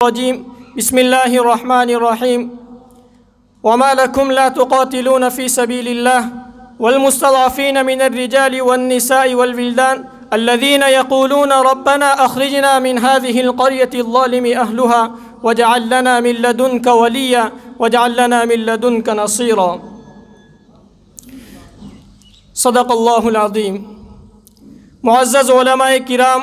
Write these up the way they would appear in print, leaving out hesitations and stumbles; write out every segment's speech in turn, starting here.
الرجيم بسم الله الرحمن الرحيم وما لكم لا تقاتلون في سبيل الله والمستضعفين من الرجال والنساء والولدان الذين يقولون ربنا أخرجنا من هذه القرية الظالم أهلها واجعل لنا من لدنك وليا واجعل لنا من لدنك نصيرا صدق اللہ العظیم۔ معزز علماء کرام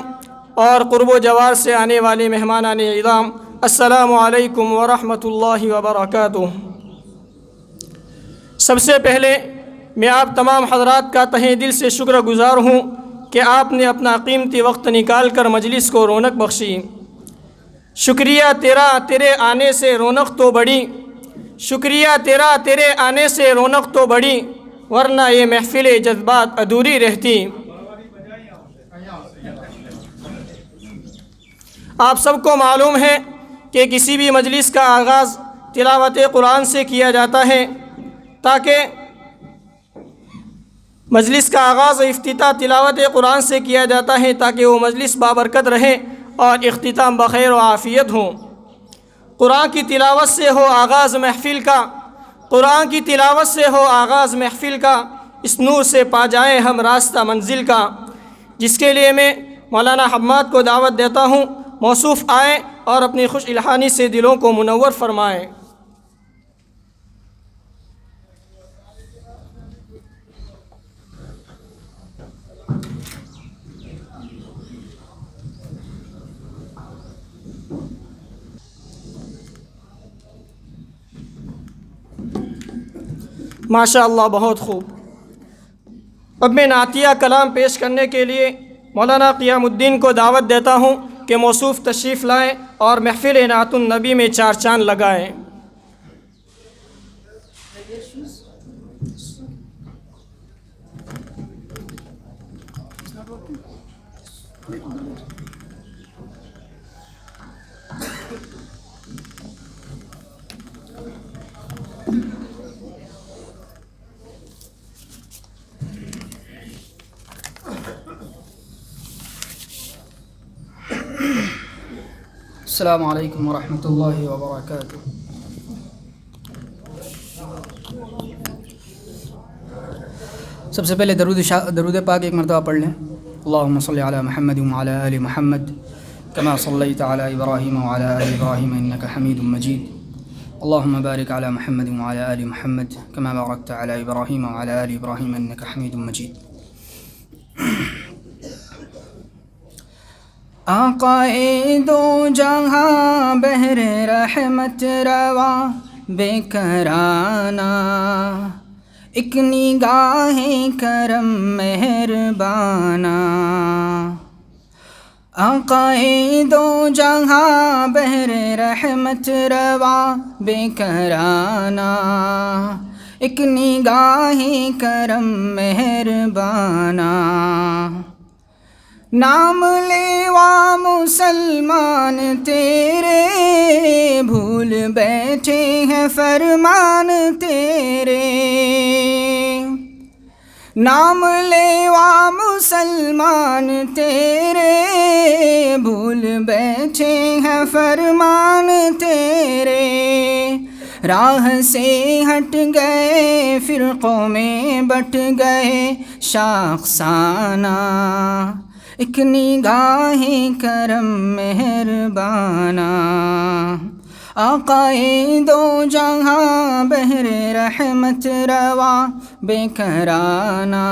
اور قرب و جوار سے آنے والے مہمانان اعظام، السلام علیکم ورحمۃ اللہ وبرکاتہ۔ سب سے پہلے میں آپ تمام حضرات کا تہہ دل سے شکر گزار ہوں کہ آپ نے اپنا قیمتی وقت نکال کر مجلس کو رونق بخشی۔ شکریہ تیرا تیرے آنے سے رونق تو بڑھی، شکریہ تیرا تیرے آنے سے رونق تو بڑھی، ورنہ یہ محفل جذبات ادھوری رہتی۔ آپ سب کو معلوم ہے کہ کسی بھی مجلس کا آغاز تلاوت قرآن سے کیا جاتا ہے، تاکہ مجلس کا آغاز و افتتاح تلاوت قرآن سے کیا جاتا ہے تاکہ وہ مجلس بابرکت رہے اور اختتام بخیر و عافیت ہو۔ قرآن کی تلاوت سے ہو آغاز محفل کا، قرآن کی تلاوت سے ہو آغاز محفل کا، اس نور سے پا جائیں ہم راستہ منزل کا، جس کے لیے میں مولانا حماد کو دعوت دیتا ہوں موصوف آئیں اور اپنی خوش الحانی سے دلوں کو منور فرمائیں۔ ماشاء اللہ، بہت خوب۔ اب میں نعتیہ کلام پیش کرنے کے لیے مولانا قیام الدین کو دعوت دیتا ہوں کہ موصوف تشریف لائیں اور محفل نعت النبی میں چار چاند لگائیں۔ السلام علیکم ورحمۃ اللہ وبرکاتہ۔ سب سے پہلے درود پاک ایک مرتبہ پڑھ لیں۔ اللہم صلی علی محمد وعلی آل محمد کما صلیت علی ابراہیم وعلی آل ابراہیم انک حمید مجید۔ اللہم بارک علی محمد وعلی آل محمد کما بارکت علی ابراہیم وعلی آل ابراہیم انک حمید مجید۔ آقائے دو جہاں بحر رحمت روا بے کرانہ، ایک نگاہ کرم مہربانہ۔ آقائے دو جہاں بحر رحمت روا بے کرانہ، ایک نگاہ کرم مہربانہ۔ نام لیوا مسلمان تیرے، بھول بیٹھے ہیں فرمان تیرے۔ نام لیوا مسلمان تیرے، بھول بیٹھے ہیں فرمان تیرے۔ راہ سے ہٹ گئے فرقوں میں بٹ گئے شاخسانہ، ایک نگاہ کرم مہربانہ۔ آقائے دو جہاں بحر رحمت روا بے کرانہ،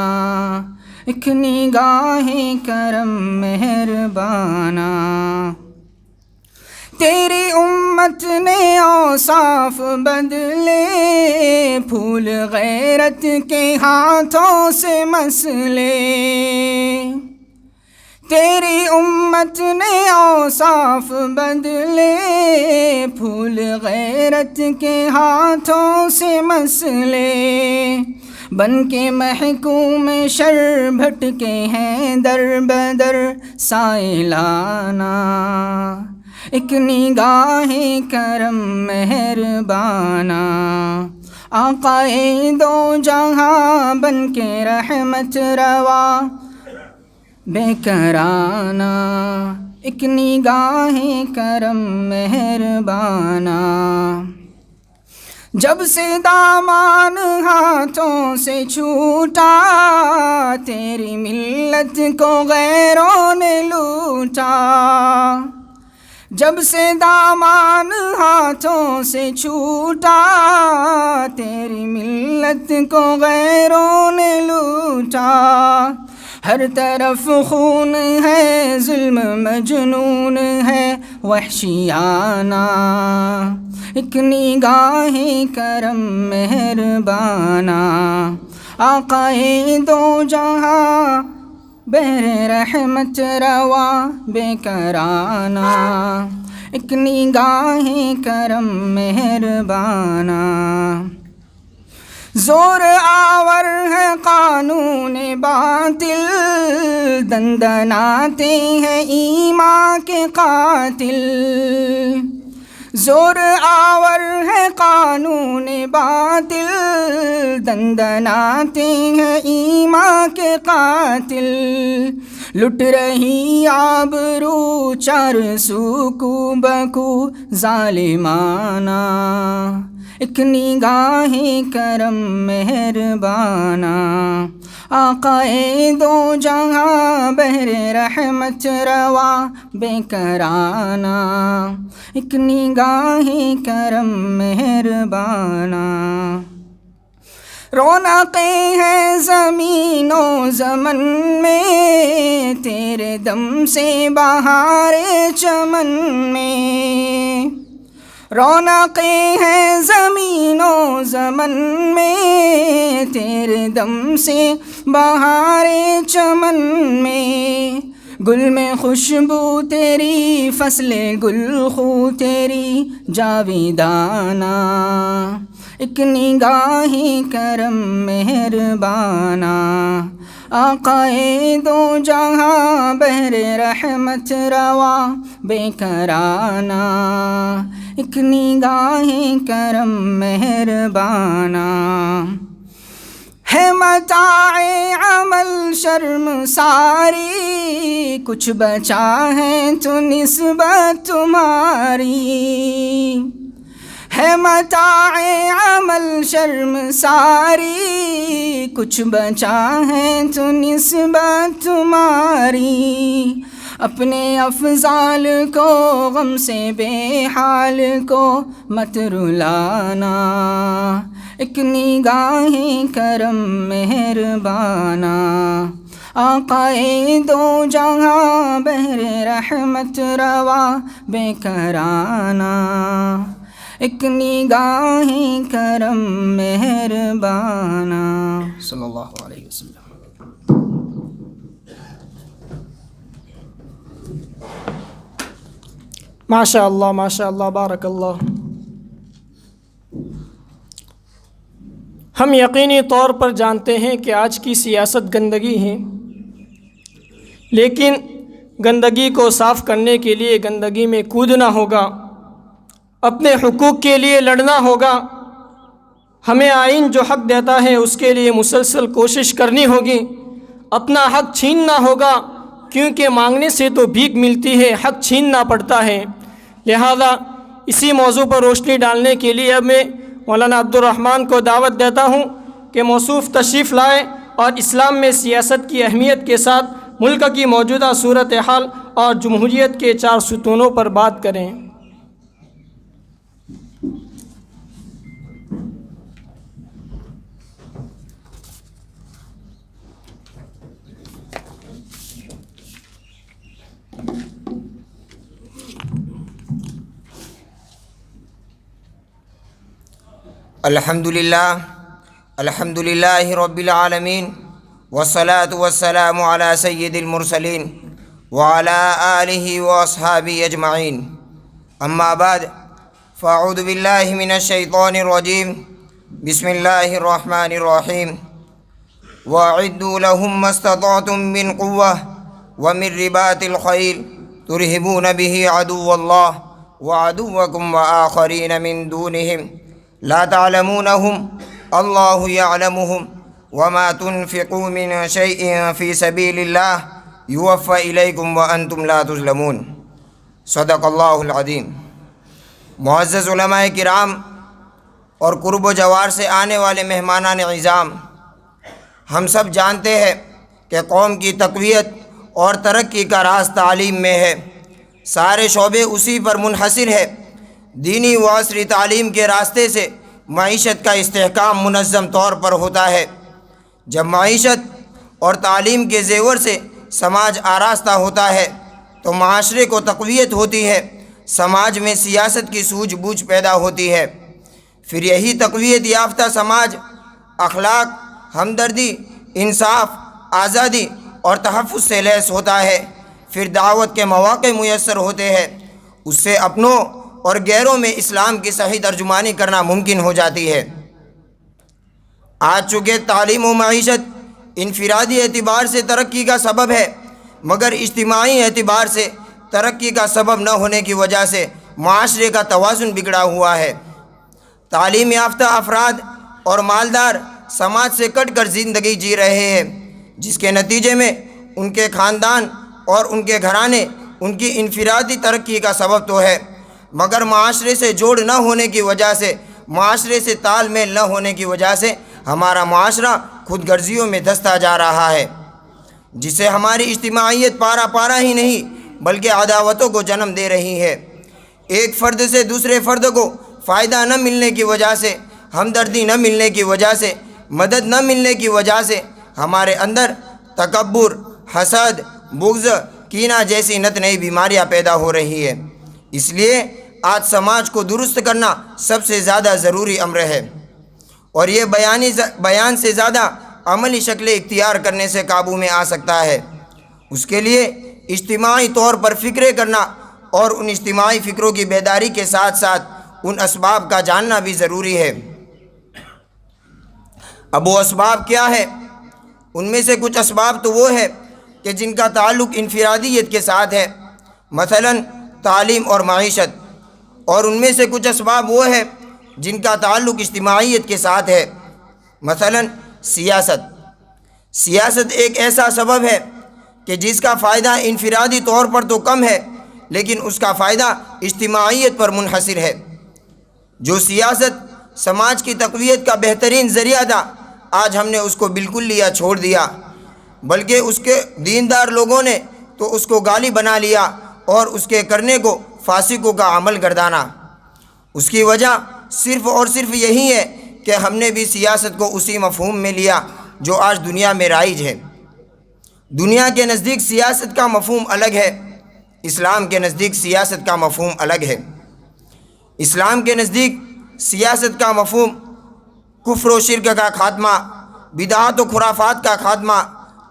ایک نگاہ کرم مہربانہ۔ تیری امت نے اوصاف بدلے، پھول غیرت کے ہاتھوں سے مسلے۔ تیری امت نے اوصاف بدلے، پھول غیرت کے ہاتھوں سے مسلے۔ بن کے محکوم شر بھٹکے ہیں در بدر سائلانہ، ایک نگاہ کرم مہربانہ۔ آقائے دو جہاں بن کے رحمت روا بے کرانہ، ایک نگاہ کرم مہربانا، جب سے دامان ہاتھوں سے چھوٹا تیری ملت کو غیروں نے لوٹا، جب سے دامان ہاتھوں سے چھوٹا تیری ملت کو غیروں نے لوٹا، ہر طرف خون ہے ظلم مجنون ہے وحشیانہ، ایک نگاہ کرم مہربانا، آقائے دو جہاں بحر رحمت روا بے کرانہ، ایک نگاہ کرم مہربانا، زور آور ہے قانون باطل، دندناتے ہیں ایمان کے قاتل، زور آور ہے قانون باطل، دندناتے ہیں ایمان کے قاتل، لٹ رہی آبرو چار سو کو بکو ظالمانہ، ایک نگاہ کرم مہربانا، آقائے دو جہاں بحر رحمت روا بے کرانہ، ایک نگاہ کرم مہربانا، رونقیں ہیں زمین و زمن میں تیرے دم سے بہار چمن میں، رونقیں ہیں زمین و زمن میں تیرے دم سے بہار چمن میں، گل میں خوشبو تیری فصل گل خو تیری جاویدانہ، ایک نگاہ کرم مہربانا، آقائے دو جہاں بحر رحمت روا بے کرانہ، ایک نگاہ کرم مہربانا، ہے متاع عمل شرم ساری، کچھ بچا ہے تو نسبت تمہاری، ہے متاع عمل شرم ساری، کچھ بچا ہے تو نسبت تمہاری، اپنے افضال کو غم سے بے حال کو مت رلانا، ایک نگاہ کرم مہربانا، آقائے دو جہاں بحر رحمت روا بے کرانہ، ایک نگاہ کرم مہربانا، صلی اللہ علیہ وسلم۔ ماشاء اللہ بارک اللہ۔ ہم یقینی طور پر جانتے ہیں کہ آج کی سیاست گندگی ہے، لیکن گندگی کو صاف کرنے کے لیے گندگی میں کودنا ہوگا، اپنے حقوق کے لیے لڑنا ہوگا، ہمیں آئین جو حق دیتا ہے اس کے لیے مسلسل کوشش کرنی ہوگی، اپنا حق چھیننا ہوگا، کیونکہ مانگنے سے تو بھیک ملتی ہے، حق چھیننا پڑتا ہے۔ لہذا اسی موضوع پر روشنی ڈالنے کے لیے اب میں مولانا عبدالرحمن کو دعوت دیتا ہوں کہ موصوف تشریف لائیں اور اسلام میں سیاست کی اہمیت کے ساتھ ملک کی موجودہ صورتحال اور جمہوریت کے 4 ستونوں پر بات کریں۔ الحمد للہ رب العالمین، والصلاة والسلام علی سید المرسلین وعلی آلہ واصحابہ اجمعین، اما بعد، فاعوذ باللہ من الشیطان الرجیم، بسم اللہ الرحمن الرحیم، وَأَعِدُّوا لَهُم مَّا اسْتَطَعْتُم مِّن قُوَّةٍ وَمِن رِّبَاطِ الْخَيْلِ تُرْهِبُونَ بِهِ عَدُوَّ اللَّهِ وَعَدُوَّكُمْ وَآخَرِينَ مِن دُونِهِمْ لا تعلمونهم اللہ یعلمهم وما تنفقوا من شیء فی سبیل اللہ یوفى الیکم وانتم لا تظلمون۔ صدق اللہ العظیم۔ معزز علماء کرام اور قرب و جوار سے آنے والے مہمانان اعظام، ہم سب جانتے ہیں کہ قوم کی تقویت اور ترقی کا راز تعلیم میں ہے۔ سارے شعبے اسی پر منحصر ہے۔ دینی و عصری تعلیم کے راستے سے معیشت کا استحکام منظم طور پر ہوتا ہے۔ جب معیشت اور تعلیم کے زیور سے سماج آراستہ ہوتا ہے تو معاشرے کو تقویت ہوتی ہے، سماج میں سیاست کی سوجھ بوجھ پیدا ہوتی ہے۔ پھر یہی تقویت یافتہ سماج اخلاق، ہمدردی، انصاف، آزادی اور تحفظ سے لیس ہوتا ہے۔ پھر دعوت کے مواقع میسر ہوتے ہیں، اس سے اپنوں اور غیروں میں اسلام کی صحیح ترجمانی کرنا ممکن ہو جاتی ہے۔ آج چونکہ تعلیم و معیشت انفرادی اعتبار سے ترقی کا سبب ہے، مگر اجتماعی اعتبار سے ترقی کا سبب نہ ہونے کی وجہ سے معاشرے کا توازن بگڑا ہوا ہے۔ تعلیم یافتہ افراد اور مالدار سماج سے کٹ کر زندگی جی رہے ہیں، جس کے نتیجے میں ان کے خاندان اور ان کے گھرانے ان کی انفرادی ترقی کا سبب تو ہے، مگر معاشرے سے جوڑ نہ ہونے کی وجہ سے، معاشرے سے تال میل نہ ہونے کی وجہ سے ہمارا معاشرہ خود غرضیوں میں دھستا جا رہا ہے، جس سے ہماری اجتماعیت پارا پارا ہی نہیں بلکہ عداوتوں کو جنم دے رہی ہے۔ ایک فرد سے دوسرے فرد کو فائدہ نہ ملنے کی وجہ سے، ہمدردی نہ ملنے کی وجہ سے، مدد نہ ملنے کی وجہ سے ہمارے اندر تکبر، حسد، بغض، کینہ جیسی نت نئی بیماریاں پیدا ہو رہی ہے۔ اس لیے آج سماج کو درست کرنا سب سے زیادہ ضروری امر ہے، اور یہ بیان سے زیادہ عملی شکل اختیار کرنے سے قابو میں آ سکتا ہے۔ اس کے لیے اجتماعی طور پر فکرے کرنا اور ان اجتماعی فکروں کی بیداری کے ساتھ ساتھ ان اسباب کا جاننا بھی ضروری ہے۔ اب وہ اسباب کیا ہے؟ ان میں سے کچھ اسباب تو وہ ہے کہ جن کا تعلق انفرادیت کے ساتھ ہے، مثلا تعلیم اور معیشت، اور ان میں سے کچھ اسباب وہ ہے جن کا تعلق اجتماعیت کے ساتھ ہے، مثلا سیاست۔ سیاست ایک ایسا سبب ہے کہ جس کا فائدہ انفرادی طور پر تو کم ہے، لیکن اس کا فائدہ اجتماعیت پر منحصر ہے۔ جو سیاست سماج کی تقویت کا بہترین ذریعہ تھا، آج ہم نے اس کو بالکل لیا چھوڑ دیا، بلکہ اس کے دیندار لوگوں نے تو اس کو گالی بنا لیا اور اس کے کرنے کو فاسقوں کا عمل گردانا۔ اس کی وجہ صرف اور صرف یہی ہے کہ ہم نے بھی سیاست کو اسی مفہوم میں لیا جو آج دنیا میں رائج ہے۔ دنیا کے نزدیک سیاست کا مفہوم الگ ہے، اسلام کے نزدیک سیاست کا مفہوم الگ ہے۔ اسلام کے نزدیک سیاست کا مفہوم کفر و شرک کا خاتمہ، بدعات و خرافات کا خاتمہ،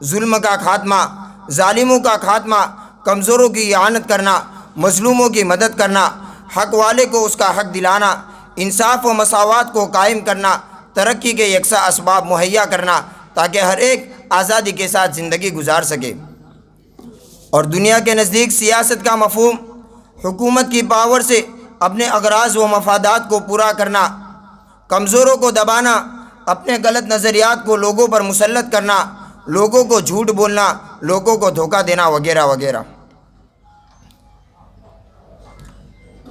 ظلم کا خاتمہ، ظالموں کا خاتمہ، کمزوروں کی اعانت کرنا، مظلوموں کی مدد کرنا، حق والے کو اس کا حق دلانا، انصاف و مساوات کو قائم کرنا، ترقی کے یکساں اسباب مہیا کرنا تاکہ ہر ایک آزادی کے ساتھ زندگی گزار سکے۔ اور دنیا کے نزدیک سیاست کا مفہوم حکومت کی پاور سے اپنے اغراض و مفادات کو پورا کرنا، کمزوروں کو دبانا، اپنے غلط نظریات کو لوگوں پر مسلط کرنا، لوگوں کو جھوٹ بولنا، لوگوں کو دھوکہ دینا وغیرہ وغیرہ۔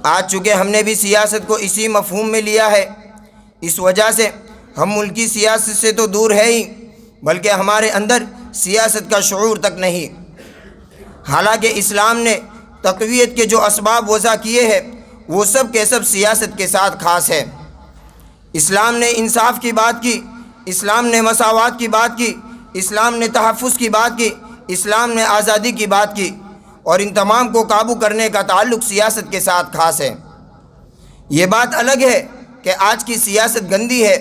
آج چونکہ ہم نے بھی سیاست کو اسی مفہوم میں لیا ہے، اس وجہ سے ہم ملکی سیاست سے تو دور ہے ہی، بلکہ ہمارے اندر سیاست کا شعور تک نہیں۔ حالانکہ اسلام نے تقویت کے جو اسباب وضع کیے ہیں وہ سب کے سب سیاست کے ساتھ خاص ہے۔ اسلام نے انصاف کی بات کی، اسلام نے مساوات کی بات کی، اسلام نے تحفظ کی بات کی، اسلام نے آزادی کی بات کی، اور ان تمام کو قابو کرنے کا تعلق سیاست کے ساتھ خاص ہے۔ یہ بات الگ ہے کہ آج کی سیاست گندی ہے،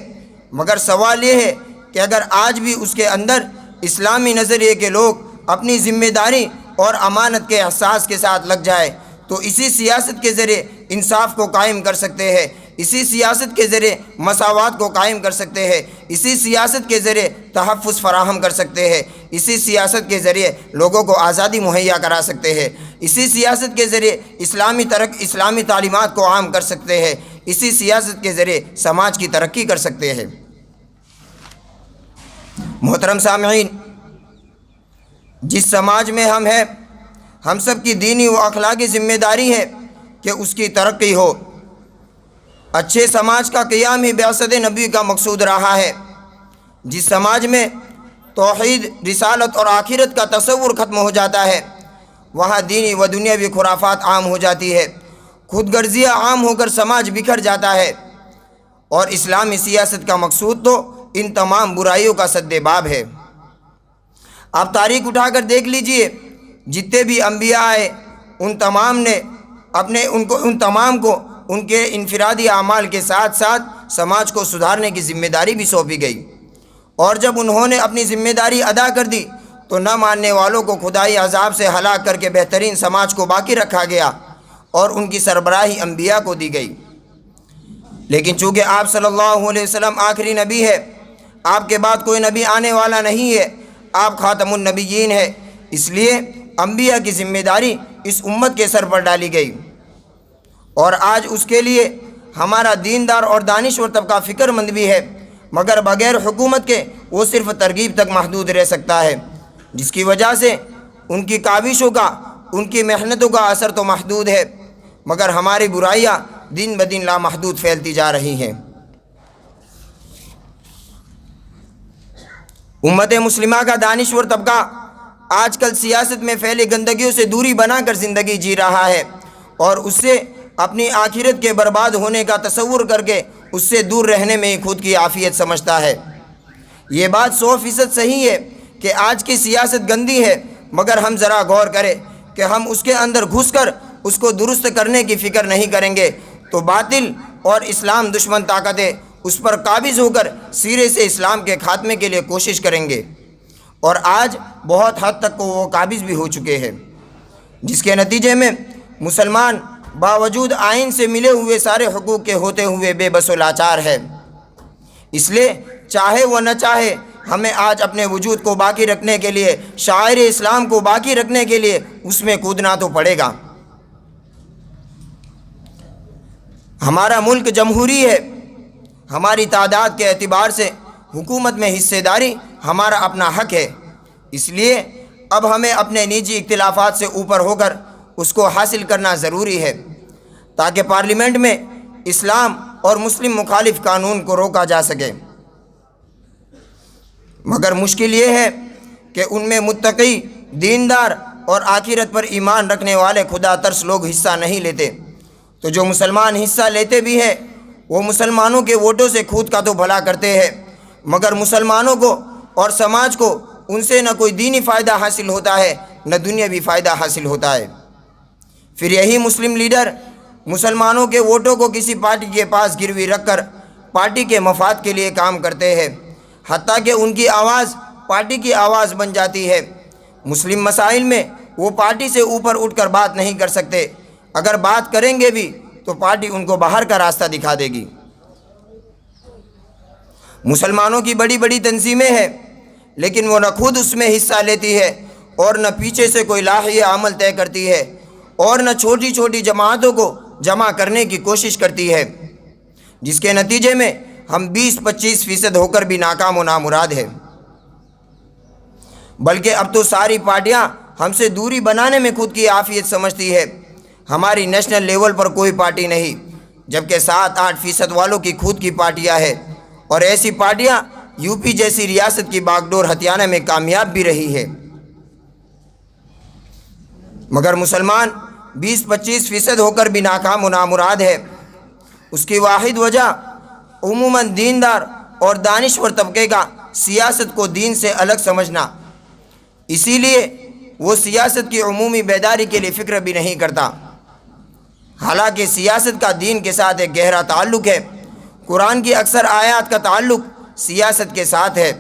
مگر سوال یہ ہے کہ اگر آج بھی اس کے اندر اسلامی نظریے کے لوگ اپنی ذمہ داری اور امانت کے احساس کے ساتھ لگ جائے تو اسی سیاست کے ذریعے انصاف کو قائم کر سکتے ہیں، اسی سیاست کے ذریعے مساوات کو قائم کر سکتے ہیں، اسی سیاست کے ذریعے تحفظ فراہم کر سکتے ہیں، اسی سیاست کے ذریعے لوگوں کو آزادی مہیا کرا سکتے ہیں، اسی سیاست کے ذریعے اسلامی تعلیمات کو عام کر سکتے ہیں، اسی سیاست کے ذریعے سماج کی ترقی کر سکتے ہیں۔ محترم سامعین، جس سماج میں ہم ہیں ہم سب کی دینی و اخلاقی ذمہ داری ہے کہ اس کی ترقی ہو۔ اچھے سماج کا قیام ہی بعثت نبی کا مقصود رہا ہے۔ جس سماج میں توحید، رسالت اور آخرت کا تصور ختم ہو جاتا ہے، وہاں دینی و دنیاوی خرافات عام ہو جاتی ہے، خود غرضیاں عام ہو کر سماج بکھر جاتا ہے، اور اسلامی سیاست کا مقصود تو ان تمام برائیوں کا سد باب ہے۔ آپ تاریخ اٹھا کر دیکھ لیجئے، جتنے بھی انبیاء آئے ان تمام کو ان کے انفرادی اعمال کے ساتھ ساتھ سماج کو سدھارنے کی ذمہ داری بھی سونپی گئی، اور جب انہوں نے اپنی ذمہ داری ادا کر دی تو نہ ماننے والوں کو خدائی عذاب سے ہلاک کر کے بہترین سماج کو باقی رکھا گیا اور ان کی سربراہی انبیاء کو دی گئی۔ لیکن چونکہ آپ صلی اللہ علیہ وسلم آخری نبی ہے، آپ کے بعد کوئی نبی آنے والا نہیں ہے، آپ خاتم النبیین ہیں، اس لیے انبیاء کی ذمہ داری اس امت کے سر پر ڈالی گئی، اور آج اس کے لیے ہمارا دیندار اور دانشور طبقہ فکر مند بھی ہے، مگر بغیر حکومت کے وہ صرف ترغیب تک محدود رہ سکتا ہے، جس کی وجہ سے ان کی کاوشوں کا، ان کی محنتوں کا اثر تو محدود ہے، مگر ہماری برائیاں دن بدن لامحدود پھیلتی جا رہی ہیں۔ امت مسلمہ کا دانشور طبقہ آج کل سیاست میں پھیلی گندگیوں سے دوری بنا کر زندگی جی رہا ہے، اور اس سے اپنی آخرت کے برباد ہونے کا تصور کر کے اس سے دور رہنے میں ہی خود کی عافیت سمجھتا ہے۔ یہ بات 100% صحیح ہے کہ آج کی سیاست گندی ہے، مگر ہم ذرا غور کریں کہ ہم اس کے اندر گھس کر اس کو درست کرنے کی فکر نہیں کریں گے تو باطل اور اسلام دشمن طاقتیں اس پر قابض ہو کر سرے سے اسلام کے خاتمے کے لیے کوشش کریں گے، اور آج بہت حد تک وہ قابض بھی ہو چکے ہیں، جس کے نتیجے میں مسلمان باوجود آئین سے ملے ہوئے سارے حقوق کے ہوتے ہوئے بے بس و لاچار ہے۔ اس لیے چاہے و نہ چاہے ہمیں آج اپنے وجود کو باقی رکھنے کے لیے، شاعر اسلام کو باقی رکھنے کے لیے اس میں کودنا تو پڑے گا۔ ہمارا ملک جمہوری ہے، ہماری تعداد کے اعتبار سے حکومت میں حصے داری ہمارا اپنا حق ہے، اس لیے اب ہمیں اپنے نجی اختلافات سے اوپر ہو کر اس کو حاصل کرنا ضروری ہے، تاکہ پارلیمنٹ میں اسلام اور مسلم مخالف قانون کو روکا جا سکے۔ مگر مشکل یہ ہے کہ ان میں متقی، دیندار اور آخرت پر ایمان رکھنے والے خدا ترس لوگ حصہ نہیں لیتے، تو جو مسلمان حصہ لیتے بھی ہیں وہ مسلمانوں کے ووٹوں سے خود کا تو بھلا کرتے ہیں، مگر مسلمانوں کو اور سماج کو ان سے نہ کوئی دینی فائدہ حاصل ہوتا ہے نہ دنیاوی فائدہ حاصل ہوتا ہے۔ پھر یہی مسلم لیڈر مسلمانوں کے ووٹوں کو کسی پارٹی کے پاس گروی رکھ کر پارٹی کے مفاد کے لیے کام کرتے ہیں، حتیٰ کہ ان کی آواز پارٹی کی آواز بن جاتی ہے۔ مسلم مسائل میں وہ پارٹی سے اوپر اٹھ کر بات نہیں کر سکتے، اگر بات کریں گے بھی تو پارٹی ان کو باہر کا راستہ دکھا دے گی۔ مسلمانوں کی بڑی بڑی تنظیمیں ہیں، لیکن وہ نہ خود اس میں حصہ لیتی ہے اور نہ پیچھے سے کوئی لاحیہ عمل طے کرتی ہے، اور نہ چھوٹی چھوٹی جماعتوں کو جمع کرنے کی کوشش کرتی ہے، جس کے نتیجے میں ہم 20-25% ہو کر بھی ناکام و نامراد ہیں۔ بلکہ اب تو ساری پارٹیاں ہم سے دوری بنانے میں خود کی عافیت سمجھتی ہے۔ ہماری نیشنل لیول پر کوئی پارٹی نہیں، جبکہ 7-8% والوں کی خود کی پارٹیاں ہیں، اور ایسی پارٹیاں یو پی جیسی ریاست کی باغ ڈور ہتھیانے میں کامیاب بھی رہی ہے۔ مگر مسلمان 20-25% ہو کر بھی ناکام و نامراد ہے۔ اس کی واحد وجہ عموماً دیندار اور دانشور طبقے کا سیاست کو دین سے الگ سمجھنا، اسی لیے وہ سیاست کی عمومی بیداری کے لیے فکر بھی نہیں کرتا، حالانکہ سیاست کا دین کے ساتھ ایک گہرا تعلق ہے۔ قرآن کی اکثر آیات کا تعلق سیاست کے ساتھ ہے۔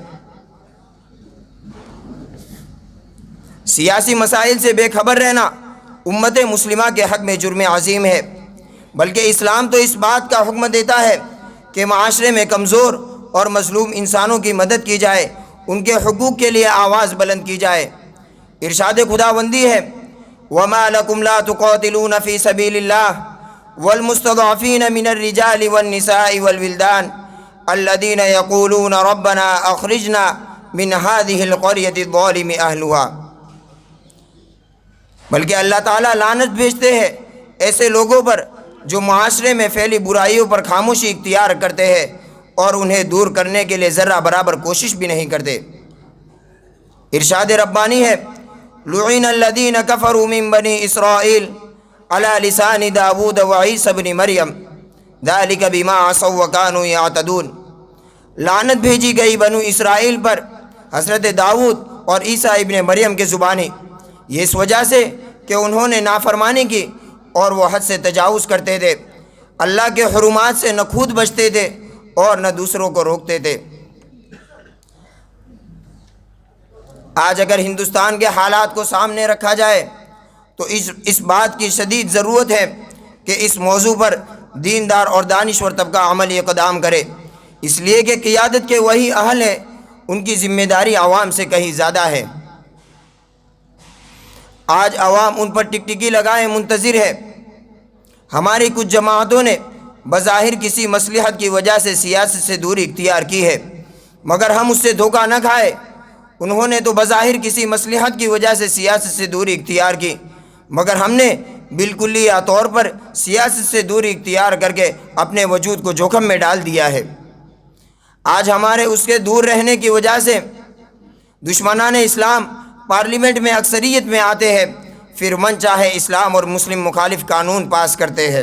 سیاسی مسائل سے بے خبر رہنا امت مسلمہ کے حق میں جرم عظیم ہے، بلکہ اسلام تو اس بات کا حکم دیتا ہے کہ معاشرے میں کمزور اور مظلوم انسانوں کی مدد کی جائے، ان کے حقوق کے لیے آواز بلند کی جائے۔ ارشاد خداوندی ہے وَمَا لَكُمْ لَا تُقَاتِلُونَ فِي سَبِيلِ اللَّهِ وَالْمُسْتَضْعَفِينَ مِنَ الرِّجَالِ وَالنِّسَاءِ وَالْوِلْدَانِ الَّذِينَ يَقُولُونَ رَبَّنَا أَخْرِجْنَا مِنْ هَذِهِ الْقَرْيَةِ الظَّالِمِ أَهْلُهَا۔ بلکہ اللہ تعالیٰ لعنت بھیجتے ہیں ایسے لوگوں پر جو معاشرے میں پھیلی برائیوں پر خاموشی اختیار کرتے ہیں اور انہیں دور کرنے کے لیے ذرہ برابر کوشش بھی نہیں کرتے۔ ارشاد ربانی ہے، لعن الذین کفروا من بنی اسرائیل علی لسان داود وعیسی ابن مریم ذلک بما عصوا وکانوا یعتدون۔ لعنت بھیجی گئی بنو اسرائیل پر حضرت داؤد اور عیسیٰ ابن مریم کے زبانی، یہ اس وجہ سے کہ انہوں نے نافرمانی کی اور وہ حد سے تجاوز کرتے تھے، اللہ کے حرمات سے نہ خود بچتے تھے اور نہ دوسروں کو روکتے تھے۔ آج اگر ہندوستان کے حالات کو سامنے رکھا جائے تو اس بات کی شدید ضرورت ہے کہ اس موضوع پر دیندار اور دانشور طبقہ عملی اقدام کرے، اس لیے کہ قیادت کے وہی اہل ہیں، ان کی ذمہ داری عوام سے کہیں زیادہ ہے۔ آج عوام ان پر ٹکٹکی لگائے منتظر ہے۔ ہماری کچھ جماعتوں نے بظاہر کسی مصلحت کی وجہ سے سیاست سے دوری اختیار کی ہے، مگر ہم اس سے دھوکہ نہ کھائے۔ انہوں نے تو بظاہر کسی مصلحت کی وجہ سے سیاست سے دوری اختیار کی، مگر ہم نے بالکلیہ طور پر سیاست سے دوری اختیار کر کے اپنے وجود کو جوخم میں ڈال دیا ہے۔ آج ہمارے اس کے دور رہنے کی وجہ سے دشمنان اسلام پارلیمنٹ میں اکثریت میں آتے ہیں، پھر من چاہے اسلام اور مسلم مخالف قانون پاس کرتے ہیں۔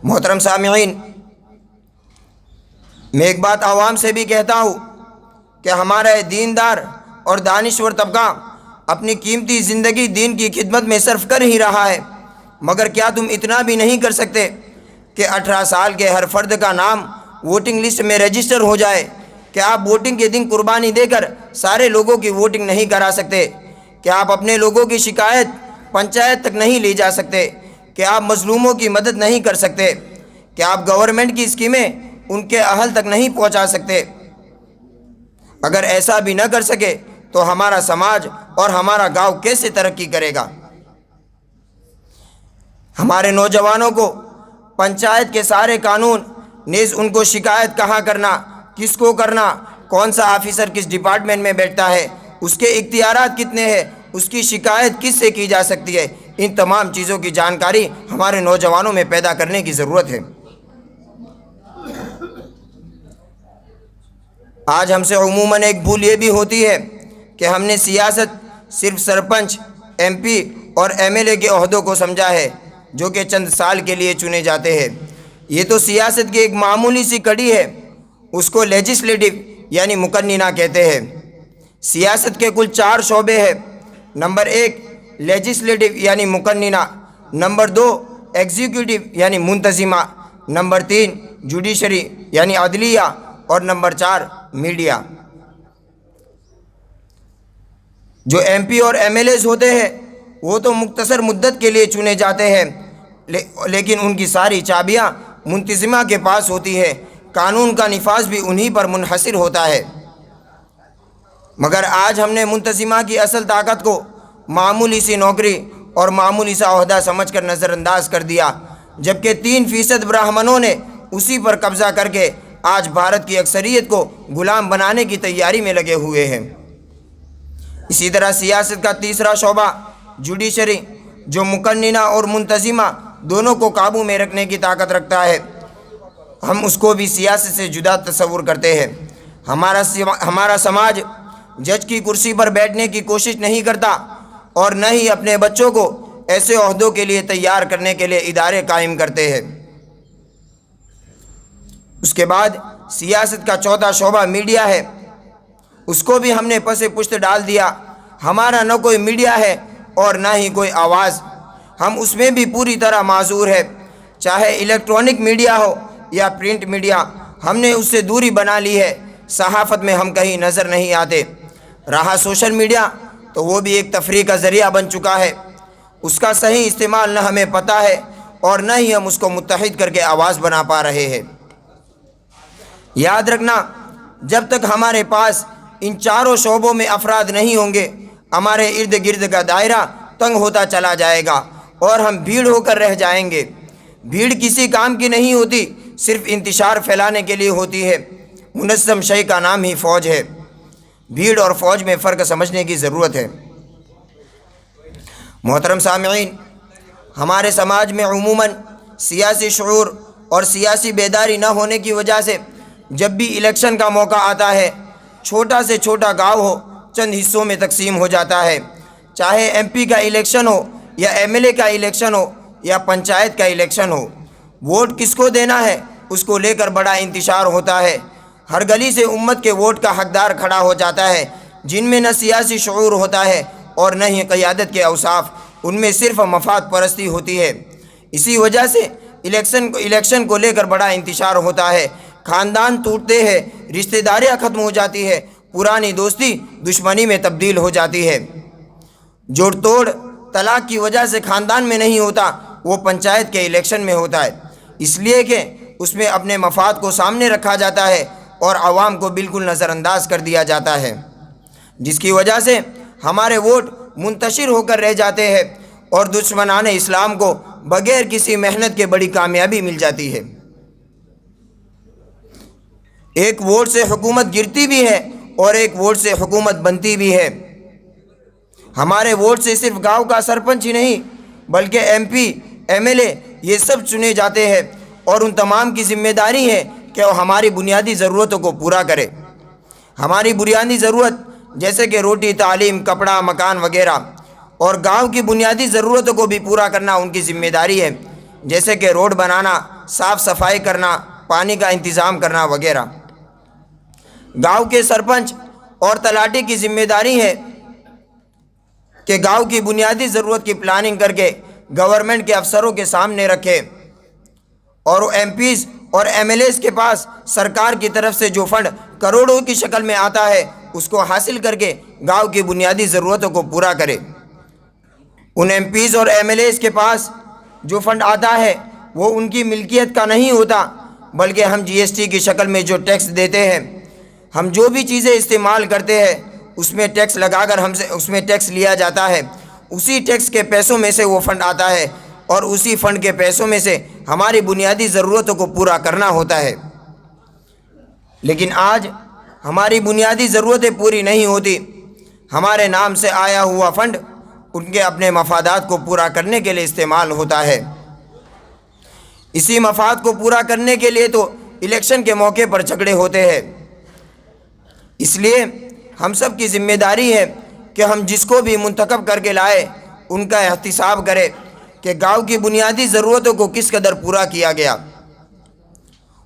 محترم سامعین، میں ایک بات عوام سے بھی کہتا ہوں کہ ہمارا دیندار اور دانشور طبقہ اپنی قیمتی زندگی دین کی خدمت میں صرف کر ہی رہا ہے، مگر کیا تم اتنا بھی نہیں کر سکتے کہ 18 سال کے ہر فرد کا نام ووٹنگ لسٹ میں رجسٹر ہو جائے؟ کیا آپ ووٹنگ کے دن قربانی دے کر سارے لوگوں کی ووٹنگ نہیں کرا سکتے؟ کیا آپ اپنے لوگوں کی شکایت پنچایت تک نہیں لے جا سکتے؟ کیا آپ مظلوموں کی مدد نہیں کر سکتے؟ کیا آپ گورنمنٹ کی اسکیمیں ان کے اہل تک نہیں پہنچا سکتے؟ اگر ایسا بھی نہ کر سکے تو ہمارا سماج اور ہمارا گاؤں کیسے ترقی کرے گا؟ ہمارے نوجوانوں کو پنچایت کے سارے قانون نیز ان کو شکایت کہاں کرنا، کس کو کرنا، کون سا آفیسر کس ڈپارٹمنٹ میں بیٹھتا ہے، اس کے اختیارات کتنے ہیں، اس کی شکایت کس سے کی جا سکتی ہے، ان تمام چیزوں کی جانکاری ہمارے نوجوانوں میں پیدا کرنے کی ضرورت ہے۔ آج ہم سے عموماً ایک بھول یہ بھی ہوتی ہے کہ ہم نے سیاست صرف سرپنچ، ایم پی اور ایم ایل اے کے عہدوں کو سمجھا ہے جو کہ چند سال کے لیے چنے جاتے ہیں۔ یہ تو سیاست کی ایک معمولی سی کڑی ہے، اس کو لیجسلیٹو یعنی مقننہ کہتے ہیں۔ سیاست کے کل 4 شعبے ہیں۔ نمبر 1 لیجسلیٹو یعنی مقننہ، نمبر 2 ایگزیکیوٹو یعنی منتظمہ، نمبر 3 جوڈیشری یعنی عدلیہ، اور نمبر 4 میڈیا۔ جو ایم پی اور ایم ایل ایز ہوتے ہیں وہ تو مختصر مدت کے لیے چنے جاتے ہیں، لیکن ان کی ساری چابیاں منتظمہ کے پاس ہوتی ہے، قانون کا نفاذ بھی انہی پر منحصر ہوتا ہے۔ مگر آج ہم نے منتظمہ کی اصل طاقت کو معمولی سی نوکری اور معمولی سا عہدہ سمجھ کر نظر انداز کر دیا، جبکہ 3% برہمنوں نے اسی پر قبضہ کر کے آج بھارت کی اکثریت کو غلام بنانے کی تیاری میں لگے ہوئے ہیں۔ اسی طرح سیاست کا تیسرا شعبہ جوڈیشری، جو مقننہ اور منتظمہ دونوں کو قابو میں رکھنے کی طاقت رکھتا ہے، ہم اس کو بھی سیاست سے جدا تصور کرتے ہیں۔ ہمارا سماج جج کی کرسی پر بیٹھنے کی کوشش نہیں کرتا اور نہ ہی اپنے بچوں کو ایسے عہدوں کے لیے تیار کرنے کے لیے ادارے قائم کرتے ہیں۔ اس کے بعد سیاست کا چوتھا شعبہ میڈیا ہے، اس کو بھی ہم نے پس پشت ڈال دیا۔ ہمارا نہ کوئی میڈیا ہے اور نہ ہی کوئی آواز، ہم اس میں بھی پوری طرح معذور ہے، چاہے الیکٹرانک میڈیا ہو یا پرنٹ میڈیا، ہم نے اس سے دوری بنا لی ہے، صحافت میں ہم کہیں نظر نہیں آتے۔ رہا سوشل میڈیا تو وہ بھی ایک تفریح کا ذریعہ بن چکا ہے، اس کا صحیح استعمال نہ ہمیں پتہ ہے اور نہ ہی ہم اس کو متحد کر کے آواز بنا پا رہے ہیں۔ یاد رکھنا، جب تک ہمارے پاس ان چاروں شعبوں میں افراد نہیں ہوں گے، ہمارے ارد گرد کا دائرہ تنگ ہوتا چلا جائے گا اور ہم بھیڑ ہو کر رہ جائیں گے۔ بھیڑ کسی کام کی نہیں ہوتی، صرف انتشار پھیلانے کے لیے ہوتی ہے۔ منظم شے کا نام ہی فوج ہے۔ بھیڑ اور فوج میں فرق سمجھنے کی ضرورت ہے۔ محترم سامعین، ہمارے سماج میں عموماً سیاسی شعور اور سیاسی بیداری نہ ہونے کی وجہ سے جب بھی الیکشن کا موقع آتا ہے، چھوٹا سے چھوٹا گاؤں ہو چند حصوں میں تقسیم ہو جاتا ہے۔ چاہے ایم پی کا الیکشن ہو یا ایم ایل اے کا الیکشن ہو یا پنچایت کا الیکشن ہو، ووٹ کس کو دینا ہے اس کو لے کر بڑا انتشار ہوتا ہے۔ ہر گلی سے امت کے ووٹ کا حقدار کھڑا ہو جاتا ہے، جن میں نہ سیاسی شعور ہوتا ہے اور نہ ہی قیادت کے اوصاف، ان میں صرف مفاد پرستی ہوتی ہے۔ اسی وجہ سے الیکشن کو لے کر بڑا انتشار ہوتا ہے، خاندان ٹوٹتے ہیں، رشتہ داریاں ختم ہو جاتی ہے، پرانی دوستی دشمنی میں تبدیل ہو جاتی ہے۔ جوڑ توڑ طلاق کی وجہ سے خاندان میں نہیں ہوتا، وہ پنچایت کے الیکشن میں ہوتا ہے، اس لیے کہ اس میں اپنے مفاد کو سامنے رکھا جاتا ہے اور عوام کو بالکل نظر انداز کر دیا جاتا ہے، جس کی وجہ سے ہمارے ووٹ منتشر ہو کر رہ جاتے ہیں اور دشمنان اسلام کو بغیر کسی محنت کے بڑی کامیابی مل جاتی ہے۔ ایک ووٹ سے حکومت گرتی بھی ہے اور ایک ووٹ سے حکومت بنتی بھی ہے۔ ہمارے ووٹ سے صرف گاؤں کا سرپنچ ہی نہیں بلکہ M P, M L A یہ سب چنے جاتے ہیں، اور ان تمام کی ذمہ داری ہے کہ وہ ہماری بنیادی ضرورتوں کو پورا کرے۔ ہماری بنیادی ضرورت جیسے کہ روٹی، تعلیم، کپڑا، مکان وغیرہ، اور گاؤں کی بنیادی ضرورتوں کو بھی پورا کرنا ان کی ذمہ داری ہے، جیسے کہ روڈ بنانا، صاف صفائی کرنا، پانی کا انتظام کرنا وغیرہ۔ گاؤں کے سرپنچ اور تلاٹی کی ذمہ داری ہے کہ گاؤں کی بنیادی ضرورت کی پلاننگ کر کے گورنمنٹ کے افسروں کے سامنے رکھے، اور وہ ایم پیز اور ایم ایل ایز کے پاس سرکار کی طرف سے جو فنڈ کروڑوں کی شکل میں آتا ہے اس کو حاصل کر کے گاؤں کی بنیادی ضرورتوں کو پورا کرے۔ ان ایم پیز اور ایم ایل ایز کے پاس جو فنڈ آتا ہے وہ ان کی ملکیت کا نہیں ہوتا، بلکہ ہم جی ایس ٹی کی شکل میں جو ٹیکس دیتے ہیں، ہم جو بھی چیزیں استعمال کرتے ہیں اس میں ٹیکس لگا کر ہم سے اس میں ٹیکس لیا جاتا ہے، اسی ٹیکس کے پیسوں میں سے وہ فنڈ آتا ہے، اور اسی فنڈ کے پیسوں میں سے ہماری بنیادی ضرورتوں کو پورا کرنا ہوتا ہے۔ لیکن آج ہماری بنیادی ضرورتیں پوری نہیں ہوتی، ہمارے نام سے آیا ہوا فنڈ ان کے اپنے مفادات کو پورا کرنے کے لیے استعمال ہوتا ہے۔ اسی مفاد کو پورا کرنے کے لیے تو الیکشن کے موقع پر جھگڑے ہوتے ہیں۔ اس لیے ہم سب کی ذمہ داری ہے کہ ہم جس کو بھی منتخب کر کے لائے ان کا احتساب کرے کہ گاؤں کی بنیادی ضرورتوں کو کس قدر پورا کیا گیا۔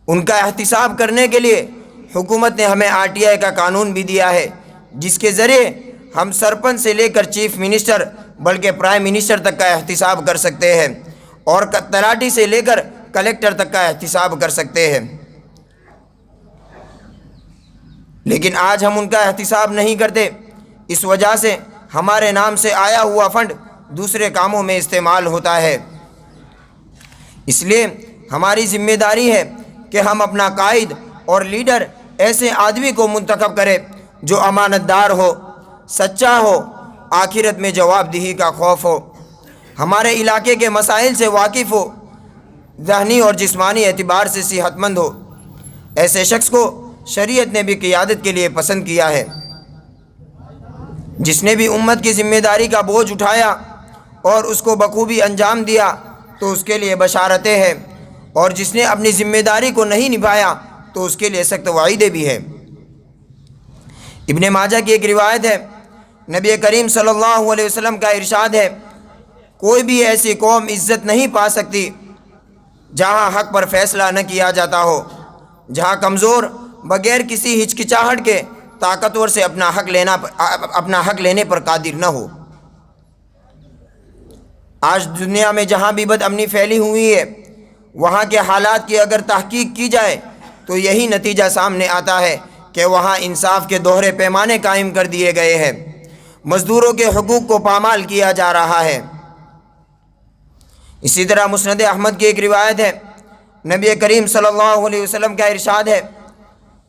ان کا احتساب کرنے کے لیے حکومت نے ہمیں آر ٹی آئی کا قانون بھی دیا ہے، جس کے ذریعے ہم سرپنچ سے لے کر چیف منسٹر بلکہ پرائم منسٹر تک کا احتساب کر سکتے ہیں، اور تلاٹی سے لے کر کلیکٹر تک کا احتساب کر سکتے ہیں۔ لیکن آج ہم ان کا احتساب نہیں کرتے، اس وجہ سے ہمارے نام سے آیا ہوا فنڈ دوسرے کاموں میں استعمال ہوتا ہے۔ اس لیے ہماری ذمہ داری ہے کہ ہم اپنا قائد اور لیڈر ایسے آدمی کو منتخب کریں جو امانت دار ہو، سچا ہو، آخرت میں جواب دہی کا خوف ہو، ہمارے علاقے کے مسائل سے واقف ہو، ذہنی اور جسمانی اعتبار سے صحت مند ہو۔ ایسے شخص کو شریعت نے بھی قیادت کے لیے پسند کیا ہے۔ جس نے بھی امت کی ذمہ داری کا بوجھ اٹھایا اور اس کو بخوبی انجام دیا تو اس کے لیے بشارتیں ہیں، اور جس نے اپنی ذمہ داری کو نہیں نبھایا تو اس کے لیے سخت وعیدیں بھی ہیں۔ ابن ماجہ کی ایک روایت ہے، نبی کریم صلی اللہ علیہ وسلم کا ارشاد ہے، کوئی بھی ایسی قوم عزت نہیں پا سکتی جہاں حق پر فیصلہ نہ کیا جاتا ہو، جہاں کمزور بغیر کسی ہچکچاہٹ کے طاقتور سے اپنا حق لینے پر قادر نہ ہو۔ آج دنیا میں جہاں بھی بد امنی پھیلی ہوئی ہے، وہاں کے حالات کی اگر تحقیق کی جائے تو یہی نتیجہ سامنے آتا ہے کہ وہاں انصاف کے دوہرے پیمانے قائم کر دیے گئے ہیں، مزدوروں کے حقوق کو پامال کیا جا رہا ہے۔ اسی طرح مسند احمد کی ایک روایت ہے، نبی کریم صلی اللہ علیہ وسلم کا ارشاد ہے،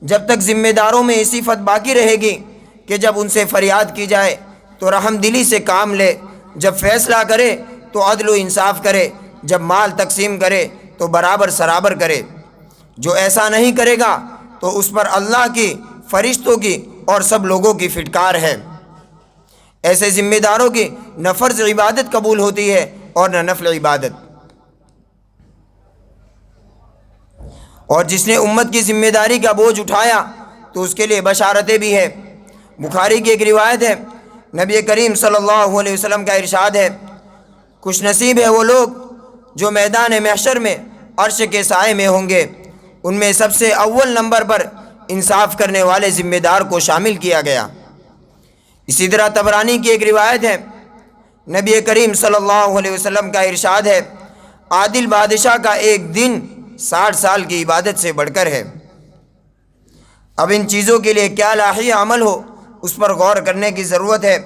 جب تک ذمہ داروں میں اسی صفت باقی رہے گی کہ جب ان سے فریاد کی جائے تو رحم دلی سے کام لے، جب فیصلہ کرے تو عدل و انصاف کرے، جب مال تقسیم کرے تو برابر سرابر کرے، جو ایسا نہیں کرے گا تو اس پر اللہ کی، فرشتوں کی اور سب لوگوں کی فٹکار ہے۔ ایسے ذمہ داروں کی نہ فرض عبادت قبول ہوتی ہے اور نہ نفل عبادت۔ اور جس نے امت کی ذمہ داری کا بوجھ اٹھایا تو اس کے لیے بشارتیں بھی ہے۔ بخاری کی ایک روایت ہے، نبی کریم صلی اللہ علیہ وسلم کا ارشاد ہے، خوش نصیب ہے وہ لوگ جو میدان محشر میں عرش کے سائے میں ہوں گے۔ ان میں سب سے اول نمبر پر انصاف کرنے والے ذمہ دار کو شامل کیا گیا۔ اسی طرح طبرانی کی ایک روایت ہے، نبی کریم صلی اللہ علیہ وسلم کا ارشاد ہے، عادل بادشاہ کا ایک دن 60 سال کی عبادت سے بڑھ کر ہے۔ اب ان چیزوں کے لیے کیا لاحی عمل ہو اس پر غور کرنے کی ضرورت ہے۔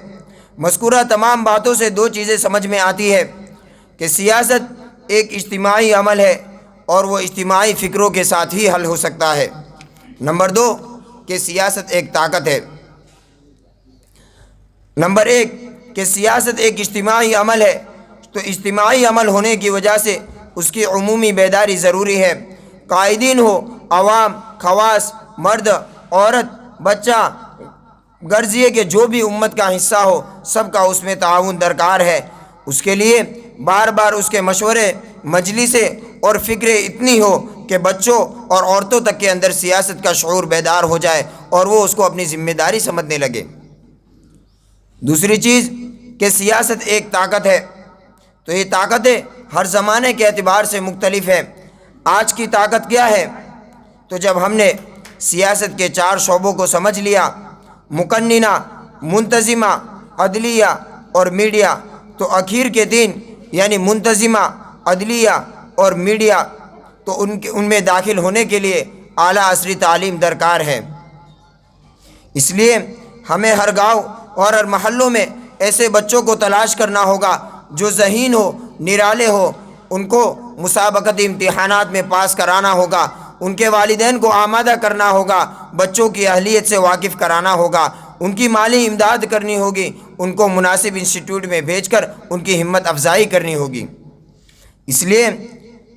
مذکورہ تمام باتوں سے دو چیزیں سمجھ میں آتی ہے کہ سیاست ایک اجتماعی عمل ہے اور وہ اجتماعی فکروں کے ساتھ ہی حل ہو سکتا ہے۔ نمبر 2 کہ سیاست ایک طاقت ہے۔ نمبر 1 کہ سیاست ایک اجتماعی عمل ہے، تو اجتماعی عمل ہونے کی وجہ سے اس کی عمومی بیداری ضروری ہے۔ قائدین ہو، عوام، خواص، مرد، عورت، بچہ، غرض یہ کہ جو بھی امت کا حصہ ہو سب کا اس میں تعاون درکار ہے۔ اس کے لیے بار بار اس کے مشورے، مجلسیں اور فکریں اتنی ہو کہ بچوں اور عورتوں تک کے اندر سیاست کا شعور بیدار ہو جائے اور وہ اس کو اپنی ذمہ داری سمجھنے لگے۔ دوسری چیز کہ سیاست ایک طاقت ہے، تو یہ طاقتیں ہر زمانے کے اعتبار سے مختلف ہے۔ آج کی طاقت کیا ہے؟ تو جب ہم نے سیاست کے 4 شعبوں کو سمجھ لیا، مقننہ، منتظمہ، عدلیہ اور میڈیا، تو اخیر کے 3 یعنی منتظمہ، عدلیہ اور میڈیا، تو ان میں داخل ہونے کے لیے اعلیٰ عصری تعلیم درکار ہے۔ اس لیے ہمیں ہر گاؤں اور ہر محلوں میں ایسے بچوں کو تلاش کرنا ہوگا جو ذہین ہو، نرالے ہو۔ ان کو مسابقتی امتحانات میں پاس کرانا ہوگا، ان کے والدین کو آمادہ کرنا ہوگا، بچوں کی اہلیت سے واقف کرانا ہوگا، ان کی مالی امداد کرنی ہوگی، ان کو مناسب انسٹیٹیوٹ میں بھیج کر ان کی ہمت افزائی کرنی ہوگی۔ اس لیے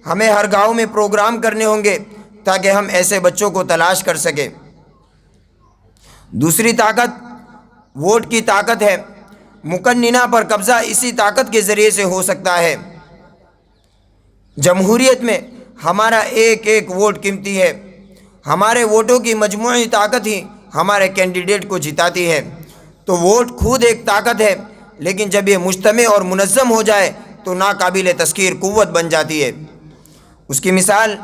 ہمیں ہر گاؤں میں پروگرام کرنے ہوں گے تاکہ ہم ایسے بچوں کو تلاش کر سکیں۔ دوسری طاقت ووٹ کی طاقت ہے۔ مقننہ پر قبضہ اسی طاقت کے ذریعے سے ہو سکتا ہے۔ جمہوریت میں ہمارا ایک ایک ووٹ قیمتی ہے۔ ہمارے ووٹوں کی مجموعی طاقت ہی ہمارے کینڈیڈیٹ کو جتاتی ہے۔ تو ووٹ خود ایک طاقت ہے، لیکن جب یہ مجتمع اور منظم ہو جائے تو ناقابل تذکیر قوت بن جاتی ہے۔ اس کی مثال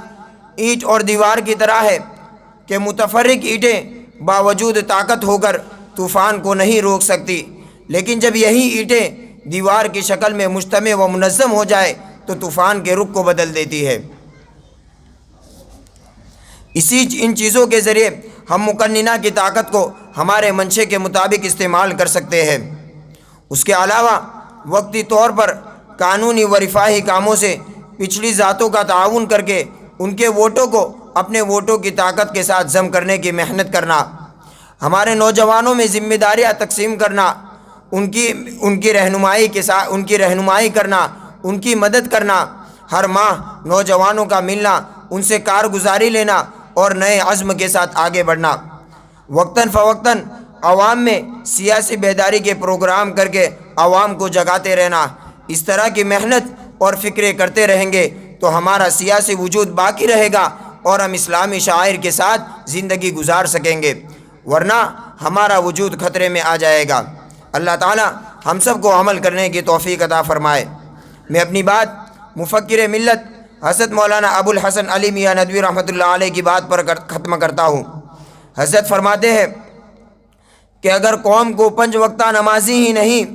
اینٹ اور دیوار کی طرح ہے کہ متفرق اینٹیں باوجود طاقت ہو کر طوفان کو نہیں روک سکتی، لیکن جب یہی اینٹیں دیوار کی شکل میں مجتمع و منظم ہو جائے تو طوفان کے رخ کو بدل دیتی ہے۔ ان چیزوں کے ذریعے ہم مقننہ کی طاقت کو ہمارے منشے کے مطابق استعمال کر سکتے ہیں۔ اس کے علاوہ وقتی طور پر قانونی و رفاہی کاموں سے پچھڑی ذاتوں کا تعاون کر کے ان کے ووٹوں کو اپنے ووٹوں کی طاقت کے ساتھ ضم کرنے کی محنت کرنا، ہمارے نوجوانوں میں ذمہ داریاں تقسیم کرنا، ان کی رہنمائی کرنا، ان کی مدد کرنا، ہر ماہ نوجوانوں کا ملنا، ان سے کارگزاری لینا اور نئے عزم کے ساتھ آگے بڑھنا، وقتاً فوقتاً عوام میں سیاسی بیداری کے پروگرام کر کے عوام کو جگاتے رہنا۔ اس طرح کی محنت اور فکریں کرتے رہیں گے تو ہمارا سیاسی وجود باقی رہے گا اور ہم اسلامی شعائر کے ساتھ زندگی گزار سکیں گے، ورنہ ہمارا وجود خطرے میں آ جائے گا۔ اللہ تعالی ہم سب کو عمل کرنے کی توفیق عطا فرمائے۔ میں اپنی بات مفکر ملت حضرت مولانا ابو الحسن علی میاں ندوی رحمۃ اللہ علیہ کی بات پر ختم کرتا ہوں۔ حضرت فرماتے ہیں کہ اگر قوم کو 5 وقتہ نمازی ہی نہیں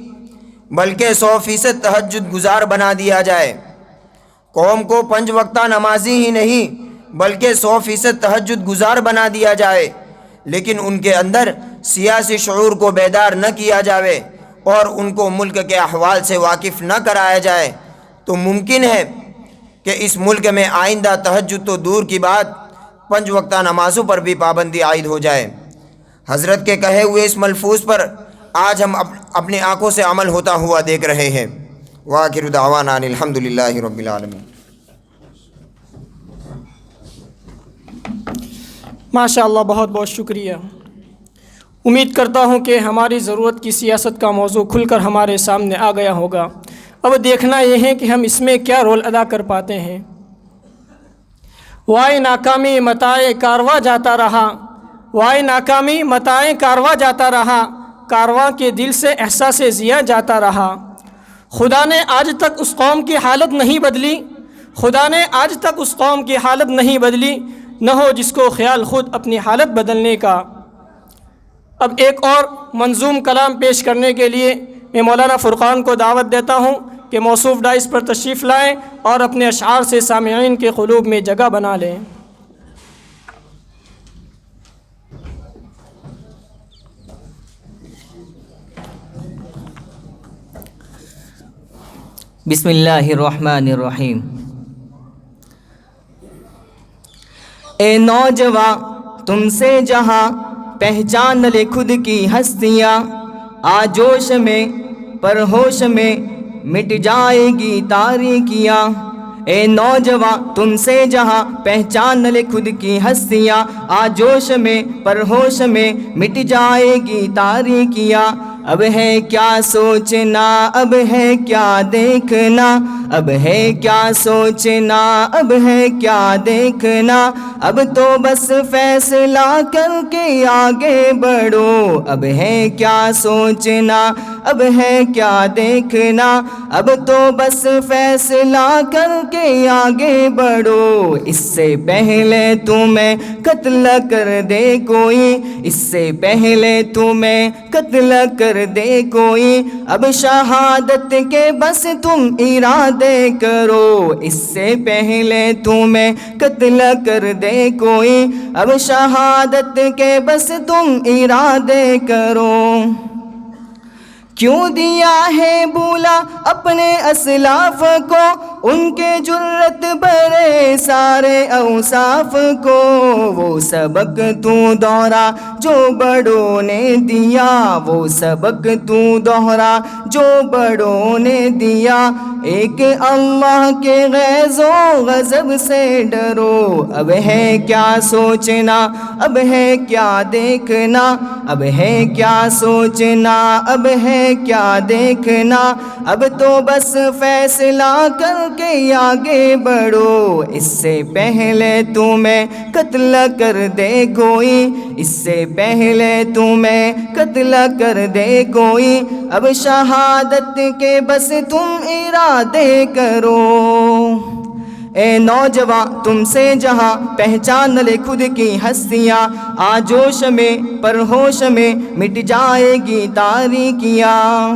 بلکہ 100% تہجد گزار بنا دیا جائے، قوم کو 5 وقتہ نمازی ہی نہیں بلکہ 100% تہجد گزار بنا دیا جائے، لیکن ان کے اندر سیاسی شعور کو بیدار نہ کیا جائے اور ان کو ملک کے احوال سے واقف نہ کرایا جائے، تو ممکن ہے کہ اس ملک میں آئندہ تہجد تو دور کی بات 5 وقتہ نمازوں پر بھی پابندی عائد ہو جائے۔ حضرت کے کہے ہوئے اس ملفوظ پر آج ہم اپنی آنکھوں سے عمل ہوتا ہوا دیکھ رہے ہیں۔ وآخر دعوانا ان الحمد للہ رب العالمین۔ ماشاء اللہ، بہت بہت شکریہ۔ امید کرتا ہوں کہ ہماری ضرورت کی سیاست کا موضوع کھل کر ہمارے سامنے آ گیا ہوگا۔ اب دیکھنا یہ ہے کہ ہم اس میں کیا رول ادا کر پاتے ہیں۔ وائے ناکامی متاع کارواں جاتا رہا، وائے ناکامی متاع کارواں جاتا رہا، کارواں کے دل سے احساس ضیاء جاتا رہا۔ خدا نے آج تک اس قوم کی حالت نہیں بدلی، خدا نے آج تک اس قوم کی حالت نہیں بدلی، نہ ہو جس کو خیال خود اپنی حالت بدلنے کا۔ اب ایک اور منظوم کلام پیش کرنے کے لیے میں مولانا فرقان کو دعوت دیتا ہوں کہ موصوف ڈائس پر تشریف لائیں اور اپنے اشعار سے سامعین کے قلوب میں جگہ بنا لیں۔ بسم اللہ الرحمن الرحیم۔ اے نوجواں تم سے جہاں پہچان لے خود کی ہستیاں، آجوش میں پرہوش میں مٹ جائے گی تاریکیاں۔ اے نوجواں تم سے جہاں پہچان لے خود کی ہستیاں، آجوش میں پرہوش میں مٹ جائے گی تاریکیاں۔ اب ہے کیا سوچنا، اب ہے کیا دیکھنا، اب ہے کیا سوچنا، اب ہے کیا دیکھنا، اب تو بس فیصلہ کر کے آگے بڑھو۔ اب ہے کیا سوچنا، اب ہے کیا دیکھنا، اب تو بس فیصلہ کر کے آگے بڑھو۔ اس سے پہلے تمہیں قتل کر دے کوئی، اس سے پہلے تمہیں قتل کر دے کوئی، اب شہادت کے بس تم ارادے کرو۔ اس سے پہلے تمہیں قتل کر دے کوئی، اب شہادت کے بس تم ارادے کرو۔ کیوں دیا ہے بولا اپنے اسلاف کو، ان کے جرت برے سارے اوصاف کو، وہ سبق تو دوہرا جو بڑوں نے دیا، وہ سبق تو دوہرا جو بڑوں نے دیا۔ ایک اللہ کے غیظ و غضب سے ڈرو۔ اب ہے کیا سوچنا، اب ہے کیا دیکھنا، اب ہے کیا سوچنا، اب ہے کیا دیکھنا، اب تو بس فیصلہ کر کے آگے بڑھو۔ اس سے پہلے تمہیں قتل کر دے کوئی، اس سے پہلے تمہیں قتل کر دے کوئی، اب شہادت کے بس تم ارادے کرو۔ اے نوجواں تم سے جہاں پہچان لے خود کی ہستیاں، آجوش میں پرہوش میں مٹ جائے گی تاریکیاں۔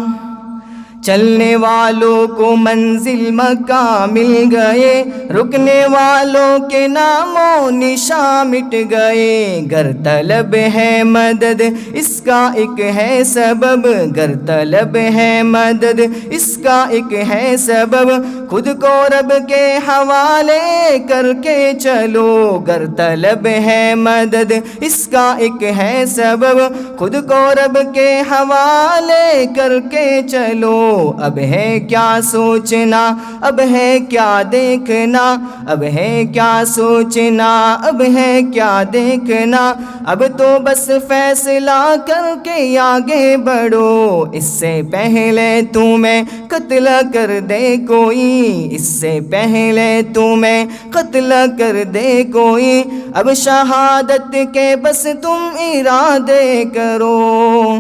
چلنے والوں کو منزل مکاں مل گئے، رکنے والوں کے نام و نشاں مٹ گئے۔ گر طلب ہے مدد اس کا ایک ہے سبب، گر طلب ہے مدد اس کا ایک ہے سبب، خود کو رب کے حوالے کر کے چلو۔ گر طلب ہے مدد اس کا ایک ہے سبب، خود کو رب کے حوالے کر کے چلو۔ اب ہے کیا سوچنا، اب ہے کیا دیکھنا، اب ہے کیا سوچنا، اب ہے کیا دیکھنا، اب تو بس فیصلہ کر کے آگے بڑھو۔ اس سے پہلے تمہیں قتل کر دے کوئی، اس سے پہلے تمہیں قتل کر دے کوئی، اب شہادت کے بس تم ارادے کرو۔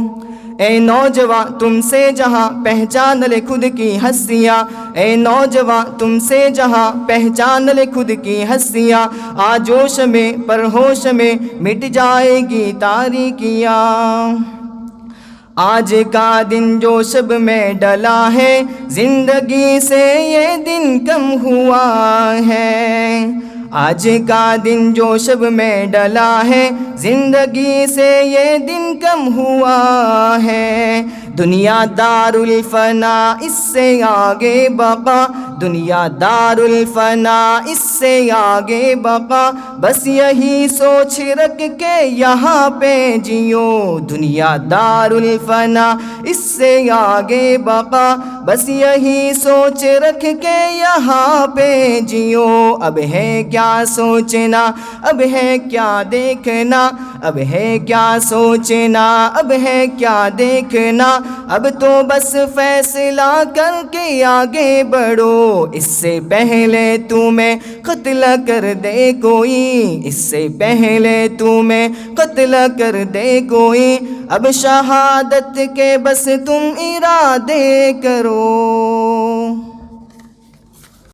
اے نوجواں تم سے جہاں پہچان لے خود کی ہستیاں، اے نوجواں تم سے جہاں پہچان لے خود کی ہستیاں، آجوش میں پرہوش میں مٹ جائے گی تاریکیاں۔ آج کا دن جو شب میں ڈلا ہے، زندگی سے یہ دن کم ہوا ہے۔ آج کا دن جو شب میں ڈلا ہے، زندگی سے یہ دن کم ہوا ہے۔ دنیا دار الفنا اس سے آگے بقا، دنیا دار الفنا اس سے آگے بقا، بس یہی سوچ رکھ کے یہاں پہ جیو۔ دنیا دار الفنا اس سے آگے بقا، بس یہی سوچ رکھ کے یہاں پہ جیو۔ اب ہے کیا سوچنا، اب ہے کیا دیکھنا، اب ہے کیا سوچنا، اب ہے کیا دیکھنا، اب تو بس فیصلہ کر کے آگے بڑھو، اس سے پہلے تمہیں قتل کر دے کوئی، اس سے پہلے تمہیں قتل کر دے کوئی، اب شہادت کے بس تم ارادے کرو۔